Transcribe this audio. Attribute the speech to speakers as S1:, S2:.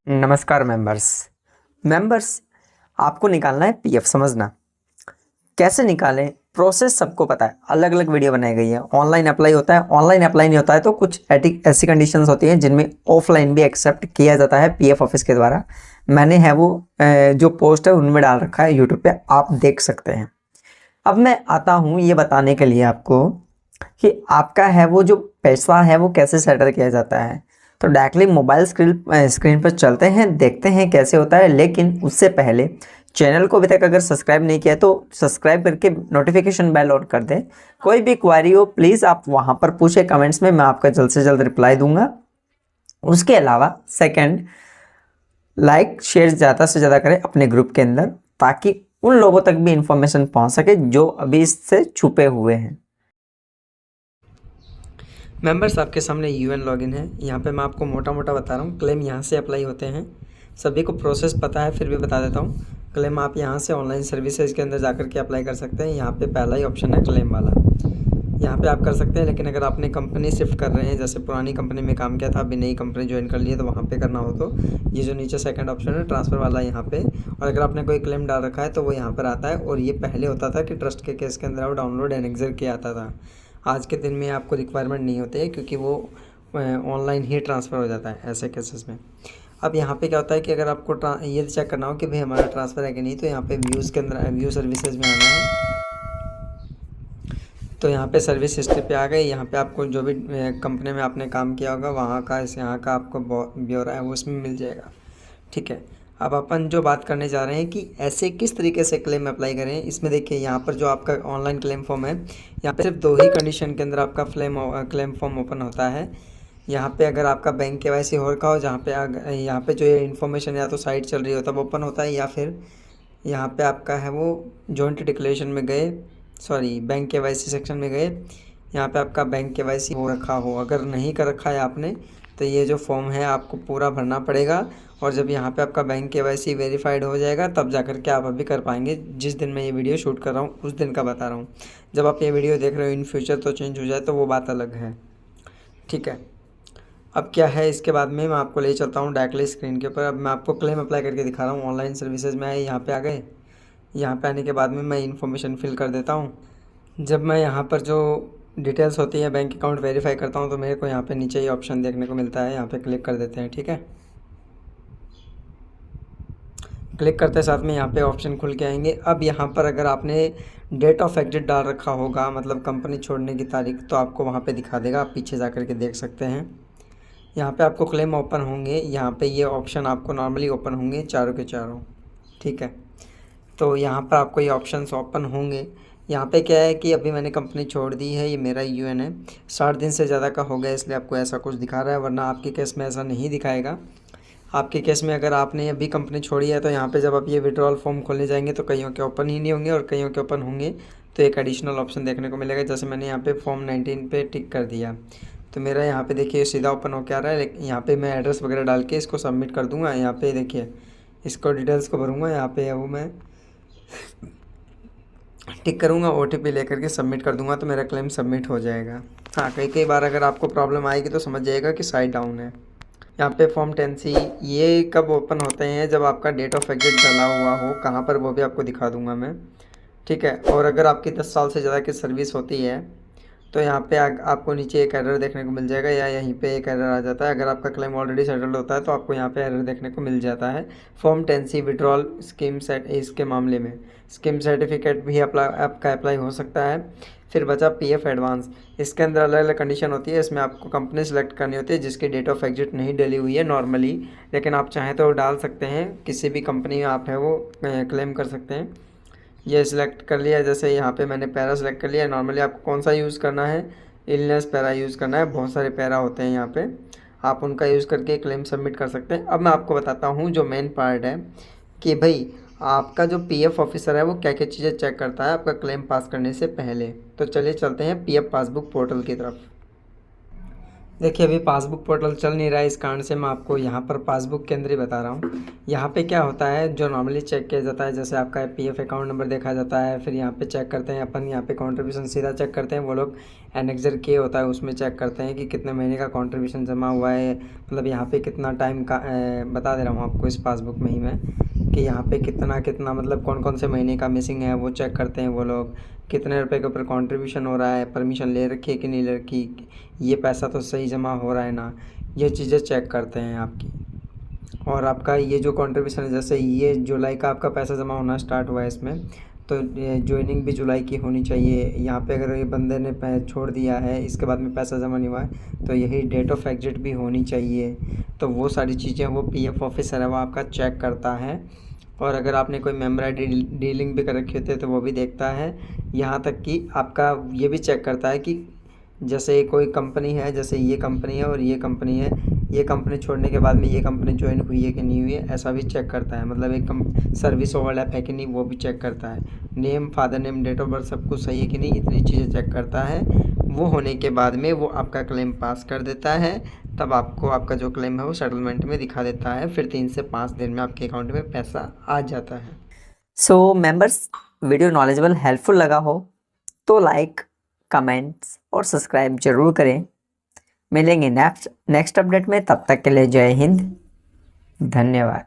S1: नमस्कार मेंबर्स आपको निकालना है पीएफ। समझना कैसे निकालें, प्रोसेस सबको पता है। अलग अलग वीडियो बनाई गई है। ऑनलाइन अप्लाई होता है, ऑनलाइन अप्लाई नहीं होता है तो कुछ ऐसी कंडीशंस होती हैं जिनमें ऑफलाइन भी एक्सेप्ट किया जाता है पीएफ ऑफिस के द्वारा। मैंने है वो जो पोस्ट है उनमें डाल रखा है, यूट्यूब पे आप देख सकते हैं। अब मैं आता हूँ ये बताने के लिए आपको कि आपका है वो जो पैसा है वो कैसे सेटल किया जाता है। तो डायरेक्टली मोबाइल स्क्रीन पर चलते हैं, देखते हैं कैसे होता है। लेकिन उससे पहले चैनल को अभी तक अगर सब्सक्राइब नहीं किया तो सब्सक्राइब करके नोटिफिकेशन बेल ऑन कर दें। कोई भी क्वारी हो प्लीज़ आप वहाँ पर पूछे कमेंट्स में, मैं आपका जल्द से जल्द रिप्लाई दूंगा। उसके अलावा सेकंड, लाइक शेयर ज़्यादा से ज़्यादा करें अपने ग्रुप के अंदर, ताकि उन लोगों तक भी इंफॉर्मेशन पहुँच सके जो अभी इससे छुपे हुए हैं। मेंबर्स आपके सामने यूएन लॉगिन है। यहाँ पे मैं आपको मोटा मोटा बता रहा हूँ। क्लेम यहाँ से अप्लाई होते हैं, सभी को प्रोसेस पता है, फिर भी बता देता हूँ। क्लेम आप यहाँ से ऑनलाइन सर्विसेज के अंदर जाकर के अप्लाई कर सकते हैं। यहाँ पे पहला ही ऑप्शन है क्लेम वाला, यहाँ पे आप कर सकते हैं। लेकिन अगर आपने कंपनी शिफ्ट कर रहे हैं, जैसे पुरानी कंपनी में काम किया था, अभी नई कंपनी ज्वाइन कर ली है, तो वहाँ पे करना हो तो ये जो नीचे सेकंड ऑप्शन है ट्रांसफ़र वाला यहाँ पे। और अगर आपने कोई क्लेम डाल रखा है तो वो यहाँ पर आता है। और ये पहले होता था कि ट्रस्ट के केस के अंदर वो डाउनलोड एंड एग्जिट किया आता था। आज के दिन में आपको रिक्वायरमेंट नहीं होती है, क्योंकि वो ऑनलाइन ही ट्रांसफ़र हो जाता है ऐसे केसेस में। अब यहाँ पे क्या होता है कि अगर आपको ये चेक करना हो कि भाई हमारा ट्रांसफ़र है कि नहीं, तो यहाँ पे व्यूज़ के अंदर व्यू सर्विसेज में आना है। तो यहाँ पे सर्विस हिस्ट्री पे आ गए। यहाँ पे आपको जो भी कंपनी में आपने काम किया होगा वहाँ का यहाँ का आपको ब्यौरा है वो उसमें मिल जाएगा। ठीक है, अब अपन जो बात करने जा रहे हैं कि ऐसे किस तरीके से क्लेम अप्लाई करें। इसमें देखिए यहाँ पर जो आपका ऑनलाइन क्लेम फॉर्म है, यहाँ पे सिर्फ 2 ही कंडीशन के अंदर आपका क्लेम फॉर्म ओपन होता है। यहाँ पे अगर आपका बैंक केवाईसी हो रखा हो, जहाँ पे यहाँ पे जो ये इन्फॉर्मेशन या तो साइट चल रही हो तब ओपन होता है, या फिर यहाँ पे आपका है वो जॉइंट डिक्लेरेशन में गए, सॉरी बैंक केवाईसी सेक्शन में गए, यहाँ पे आपका बैंक केवाईसी हो रखा हो। अगर नहीं कर रखा है आपने तो ये जो फॉर्म है आपको पूरा भरना पड़ेगा। और जब यहाँ पे आपका बैंक केवाईसी वेरीफाइड हो जाएगा तब जाकर के आप अभी कर पाएंगे। जिस दिन मैं ये वीडियो शूट कर रहा हूँ उस दिन का बता रहा हूँ। जब आप ये वीडियो देख रहे हो इन फ्यूचर तो चेंज हो जाए तो वो बात अलग है। ठीक है, अब क्या है इसके बाद में मैं आपको ले चलता हूँ डायरेक्टली स्क्रीन के ऊपर। अब मैं आपको क्लेम अप्लाई करके दिखा रहा हूँ। ऑनलाइन सर्विसेज में आए, यहाँ पे आ गए। यहाँ पे आने के बाद में मैं इन्फॉर्मेशन फिल कर देता हूँ। जब मैं यहाँ पर जो डिटेल्स होती है बैंक अकाउंट वेरीफाई करता हूँ तो मेरे को यहाँ पे नीचे ही ऑप्शन देखने को मिलता है, यहाँ पे क्लिक कर देते हैं। ठीक है, क्लिक करते साथ में यहाँ पे ऑप्शन खुल के आएंगे। अब यहाँ पर अगर आपने डेट ऑफ एग्जिट डाल रखा होगा, मतलब कंपनी छोड़ने की तारीख, तो आपको वहाँ पे दिखा देगा। आप पीछे जा कर के देख सकते हैं। यहाँ पे आपको क्लेम ओपन होंगे, यहाँ पे ये ऑप्शन आपको नॉर्मली ओपन होंगे चारों के चारों। ठीक है, तो यहाँ पर आपको ये ऑप्शंस ओपन होंगे। यहाँ पे क्या है कि अभी मैंने कंपनी छोड़ दी है, ये मेरा यूएन है, 60 दिन से ज़्यादा का हो गया, इसलिए आपको ऐसा कुछ दिखा रहा है, वरना आपके केस में ऐसा नहीं दिखाएगा। आपके केस में अगर आपने अभी कंपनी छोड़ी है तो यहाँ पे जब आप ये विड्रॉल फॉर्म खोलने जाएंगे तो कईयों के ओपन ही नहीं होंगे, और कईयों के ओपन होंगे तो एक एडिशनल ऑप्शन देखने को मिलेगा। जैसे मैंने यहाँ पे फॉर्म 19 पे टिक कर दिया तो मेरा यहाँ पे देखिए सीधा ओपन होकर आ रहा है। लेकिन यहाँ पे मैं एड्रेस वगैरह डाल के इसको सबमिट कर दूँगा। यहाँ पे देखिए इसको डिटेल्स को भरूँगा, यहाँ पे वो मैं टिक करूँगा, OTP लेकर के सबमिट कर दूँगा तो मेरा क्लेम सबमिट हो जाएगा। हाँ, कई बार अगर आपको प्रॉब्लम आएगी तो समझ जाइएगा कि साइट डाउन है। यहाँ पे फॉर्म 10C ये कब ओपन होते हैं, जब आपका डेट ऑफ एग्जिट डला हुआ हो, कहाँ पर वो भी आपको दिखा दूँगा मैं। ठीक है, और अगर आपकी 10 साल से ज़्यादा की सर्विस होती है तो यहाँ पे आपको नीचे एक एरर देखने को मिल जाएगा, या यहीं पे एक एरर आ जाता है। अगर आपका क्लेम ऑलरेडी सेटल्ड होता है तो आपको यहाँ पे एरर देखने को मिल जाता है। Form 10C withdrawal scheme set, इसके मामले में स्कीम सर्टिफिकेट भी आपका अप्लाई हो सकता है। फिर बचा PF एडवांस, इसके अंदर अलग अलग कंडीशन होती है। इसमें आपको कंपनी सेलेक्ट करनी होती है जिसकी डेट ऑफ एग्जिट नहीं डली हुई है नॉर्मली, लेकिन आप चाहें तो डाल सकते हैं। किसी भी कंपनी में आप है वो क्लेम कर सकते हैं। ये सिलेक्ट कर लिया, जैसे यहाँ पे मैंने पैरा सेलेक्ट कर लिया। नॉर्मली आपको कौन सा यूज़ करना है, इलनेस पैरा यूज़ करना है। बहुत सारे पैरा होते हैं यहाँ पे, आप उनका यूज़ करके क्लेम सबमिट कर सकते हैं। अब मैं आपको बताता हूँ जो मेन पार्ट है कि भाई आपका जो PF ऑफिसर है वो क्या क्या चीज़ें चेक करता है आपका क्लेम पास करने से पहले। तो चलिए चलते हैं PF पासबुक पोर्टल की तरफ। देखिए अभी पासबुक पोर्टल चल नहीं रहा है, इस कारण से मैं आपको यहाँ पर पासबुक के अंदर ही बता रहा हूँ। यहाँ पे क्या होता है, जो नॉर्मली चेक किया जाता है, जैसे आपका पीएफ अकाउंट नंबर देखा जाता है, फिर यहाँ पे चेक करते हैं अपन, यहाँ पे कंट्रीब्यूशन सीधा चेक करते हैं। वो लोग एनेक्सर के होता है उसमें चेक करते हैं कि कितने महीने का कंट्रीब्यूशन जमा हुआ है, मतलब यहाँ पे कितना टाइम का बता दे रहा हूँ आपको इस पासबुक में ही मैं, कि यहाँ पे कितना कितना मतलब कौन कौन से महीने का मिसिंग है वो चेक करते हैं वो लोग। कितने रुपए के ऊपर कंट्रीब्यूशन हो रहा है, परमिशन ले रखी है कि नहीं ले रखी, ये पैसा तो सही जमा हो रहा है ना, ये चीज़ें चेक करते हैं आपकी। और आपका ये जो कंट्रीब्यूशन है, जैसे ये जुलाई का आपका पैसा जमा होना स्टार्ट हुआ है इसमें, तो ज्वाइनिंग भी जुलाई की होनी चाहिए। यहाँ पे अगर ये बंदे ने छोड़ दिया है, इसके बाद में पैसा जमा नहीं हुआ है, तो यही डेट ऑफ एग्जिट भी होनी चाहिए। तो वो सारी चीज़ें वो पीएफ ऑफिसर है वो आपका चेक करता है। और अगर आपने कोई मेम्बर आई डीलिंग भी कर रखी होती है तो वो भी देखता है। यहाँ तक कि आपका ये भी चेक करता है कि जैसे कोई कंपनी है, जैसे ये कंपनी है और ये कंपनी है, ये कंपनी छोड़ने के बाद में ये कंपनी ज्वाइन हुई है कि नहीं हुई है, ऐसा भी चेक करता है। मतलब एक सर्विस ओवरलैप है कि नहीं वो भी चेक करता है। Name, father name, date of birth सब कुछ सही है कि नहीं, इतनी चीज़ें चेक करता है। वो होने के बाद में वो आपका क्लेम पास कर देता है। तब आपको आपका जो क्लेम है वो सेटलमेंट में दिखा देता है। फिर 3 से 5 दिन में आपके अकाउंट में पैसा आ जाता है।
S2: So members, video knowledgeable helpful लगा हो तो लाइक, कमेंट्स और सब्सक्राइब जरूर करें। मिलेंगे नेक्स्ट अपडेट में, तब तक के लिए जय हिंद, धन्यवाद।